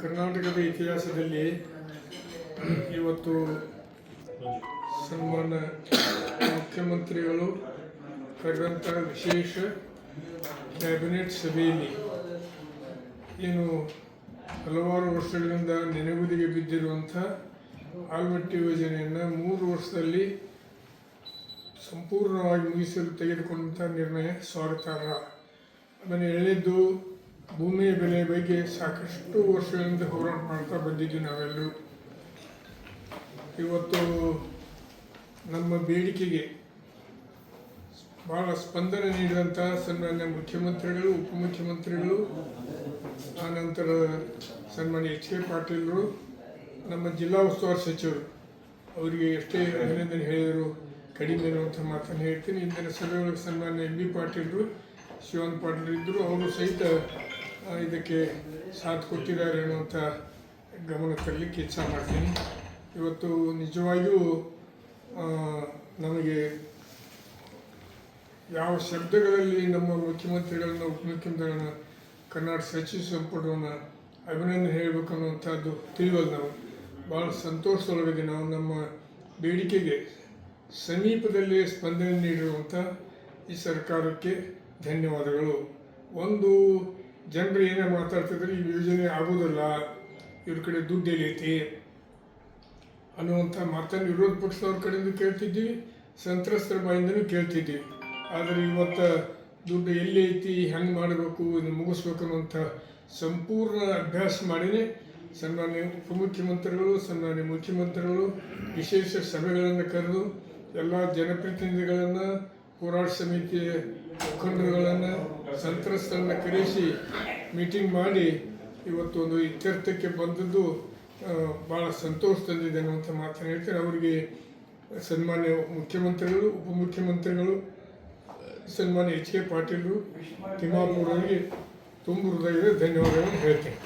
ಕರ್ನಾಟಕದ ಇತಿಹಾಸದಲ್ಲಿ ಇವತ್ತು ಸನ್ಮಾನ್ಯ ಮುಖ್ಯಮಂತ್ರಿಗಳು ಕರೆದಂಥ ವಿಶೇಷ ಕ್ಯಾಬಿನೆಟ್ ಸಭೆಯಲ್ಲಿ ಏನು ಹಲವಾರು ವರ್ಷಗಳಿಂದ ನೆನೆಗುದಿಗೆ ಬಿದ್ದಿರುವಂಥ ಆಲ್ಮಟ್ಟಿ ಯೋಜನೆಯನ್ನು 3 ವರ್ಷದಲ್ಲಿ ಸಂಪೂರ್ಣವಾಗಿ ಮುಗಿಸಲು ತೆಗೆದುಕೊಂಡಂಥ ನಿರ್ಣಯ ಸ್ವಾಗತಾರ್ಹ. ಅದನ್ನು ಎಳೆದು ಭೂಮಿಯ ಬೆಲೆ ಬಗ್ಗೆ ಸಾಕಷ್ಟು ವರ್ಷಗಳಿಂದ ಹೋರಾಟ ಮಾಡ್ತಾ ಬಂದಿದ್ದೀವಿ ನಾವೆಲ್ಲರೂ. ಇವತ್ತು ನಮ್ಮ ಬೇಡಿಕೆಗೆ ಭಾಳ ಸ್ಪಂದನೆ ನೀಡಿದಂಥ ಸನ್ಮಾನ್ಯ ಮುಖ್ಯಮಂತ್ರಿಗಳು, ಉಪಮುಖ್ಯಮಂತ್ರಿಗಳು, ಆನಂತರ ಸನ್ಮಾನ್ಯ ಎಚ್ ಕೆ ಪಾಟೀಲರು, ನಮ್ಮ ಜಿಲ್ಲಾ ಉಸ್ತುವಾರಿ ಸಚಿವರು, ಅವರಿಗೆ ಎಷ್ಟೇ ಅಭಿನಂದನೆ ಹೇಳಿದರು ಕಡಿಮೆ ಅನ್ನುವಂಥ ಮಾತನ್ನು ಹೇಳ್ತೀನಿ. ಇಂದಿನ ಸಭೆಯೊಳಗೆ ಸನ್ಮಾನ್ಯ ಎಂ ಬಿ ಪಾಟೀಲರು, ಶಿವನ್ ಪಾಟೀಲ್ ಇದ್ದರು, ಅವರು ಸಹಿತ ಇದಕ್ಕೆ ಸಾಥ್ ಕೊಟ್ಟಿದ್ದಾರೆ ಅನ್ನುವಂಥ ಗಮನ ತರಲಿಕ್ಕೆ ಇಚ್ಛೆ ಮಾಡ್ತೀನಿ. ಇವತ್ತು ನಿಜವಾಗಿಯೂ ನಮಗೆ ಯಾವ ಶಬ್ದಗಳಲ್ಲಿ ನಮ್ಮ ಮುಖ್ಯಮಂತ್ರಿಗಳನ್ನ, ಉಪಮುಖ್ಯಮಂತ್ರಿಗಳನ್ನ, ಕರ್ನಾಟಕ ಸಚಿವ ಸಂಪುಟವನ್ನು ಅಭಿನಂದನೆ ಹೇಳಬೇಕು ಅನ್ನುವಂಥದ್ದು ತಿಳಿಯೋದು. ನಾವು ಭಾಳ ಸಂತೋಷದೊಳಗಿದೆ. ನಾವು ನಮ್ಮ ಬೇಡಿಕೆಗೆ ಸಮೀಪದಲ್ಲೇ ಸ್ಪಂದನೆ ನೀಡಿರುವಂಥ ಈ ಸರ್ಕಾರಕ್ಕೆ ಧನ್ಯವಾದಗಳು. ಒಂದು ಜನರು ಏನೇ ಮಾತಾಡ್ತಿದ್ರೆ ಈ ಯೋಜನೆ ಆಗೋದಿಲ್ಲ, ಇವ್ರ ಕಡೆ ದುಡ್ಡು ಎಲ್ಲೈತಿ ಅನ್ನುವಂಥ ಮಾತನ್ನು ವಿರೋಧ ಪಕ್ಷದವ್ರ ಕಡೆಯಿಂದ ಕೇಳ್ತಿದ್ದೀವಿ, ಸಂತ್ರಸ್ತರ ಬಾಯಿಂದನೂ ಕೇಳ್ತಿದ್ದೀವಿ. ಆದರೆ ಇವತ್ತು ದುಡ್ಡು ಎಲ್ಲಿ ಐತಿ, ಹೆಂಗೆ ಮಾಡಬೇಕು, ಇದನ್ನು ಮುಗಿಸ್ಬೇಕು ಅನ್ನುವಂಥ ಸಂಪೂರ್ಣ ಅಭ್ಯಾಸ ಮಾಡಿನೇ ಸನ್ಮಾನ್ಯ ಉಪಮುಖ್ಯಮಂತ್ರಿಗಳು, ಸನ್ಮಾನ್ಯ ಮುಖ್ಯಮಂತ್ರಿಗಳು ವಿಶೇಷ ಸಭೆಗಳನ್ನು ಕರೆದು ಎಲ್ಲ ಜನಪ್ರತಿನಿಧಿಗಳನ್ನು, ಹೋರಾಟ ಸಮಿತಿಯ ಮುಖಂಡರುಗಳನ್ನು, ಸಂತ್ರಸ್ತರನ್ನು ಕರೆಸಿ ಮೀಟಿಂಗ್ ಮಾಡಿ ಇವತ್ತು ಒಂದು ಇತ್ಯರ್ಥಕ್ಕೆ ಬಂದದ್ದು ಭಾಳ ಸಂತೋಷ ತಂದಿದೆ ಅನ್ನುವಂಥ ಮಾತನ್ನು ಹೇಳ್ತೀನಿ. ಅವರಿಗೆ ಸನ್ಮಾನ್ಯ ಮುಖ್ಯಮಂತ್ರಿಗಳು, ಉಪಮುಖ್ಯಮಂತ್ರಿಗಳು, ಸನ್ಮಾನ್ಯ ಎಚ್ ಕೆ ಪಾಟೀಲರು, ತಿಮ್ಮಾಪುರವರಿಗೆ ತುಂಬ ಹೃದಯದ ಧನ್ಯವಾದಗಳನ್ನು ಹೇಳ್ತೀನಿ.